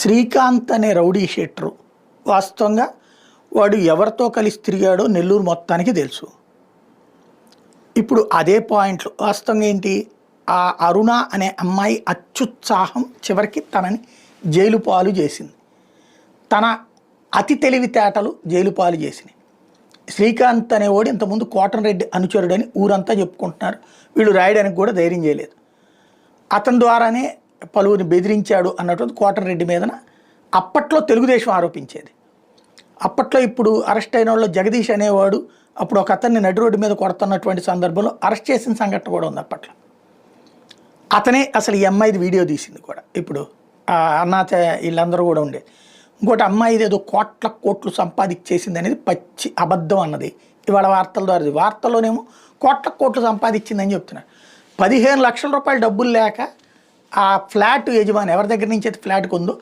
శ్రీకాంత్ అనే rowdy sheeter వాస్తవంగా వాడు ఎవరితో కలిసి తిరిగాడో నెల్లూరు మొత్తానికి తెలుసు. ఇప్పుడు అదే పాయింట్లు వాస్తవంగా ఏంటి, ఆ అరుణ అనే అమ్మాయి అత్యుత్సాహం చివరికి తనని జైలు పాలు చేసింది. తన అతి తెలివితేటలు జైలు పాలు చేసినాయి. శ్రీకాంత్ అనేవాడు ఇంతకుముందు కోటరెడ్డి అనుచరుడని ఊరంతా చెప్పుకుంటున్నారు. వీళ్ళు రాయడానికి కూడా ధైర్యం చేయలేదు. అతని ద్వారానే పలువురిని బెదిరించాడు అన్నటువంటి కోటరెడ్డి మీదన అప్పట్లో తెలుగుదేశం ఆరోపించేది. అప్పట్లో ఇప్పుడు అరెస్ట్ అయిన వాళ్ళు జగదీష్ అనేవాడు అప్పుడు ఒక అతన్ని నడి రోడ్డు మీద కొడుతున్నటువంటి సందర్భంలో అరెస్ట్ చేసిన సంఘటన కూడా ఉంది. అప్పట్లో అతనే అసలు ఈ అమ్మాయిది వీడియో తీసింది కూడా. ఇప్పుడు అన్నాచ వీళ్ళందరూ కూడా ఉండేది. ఇంకోటి అమ్మాయిది ఏదో కోట్లు సంపాదించేసింది అనేది పచ్చి అబద్ధం అన్నది ఇవాళ వార్తల ద్వారా. వార్తల్లోనేమో కోట్లు సంపాదించిందని చెప్తున్నారు. 15 లక్షల రూపాయల డబ్బులు లేక ఆ ఫ్లాట్ యజమాని ఎవరి దగ్గర నుంచి అయితే ఫ్లాట్కి ఉందో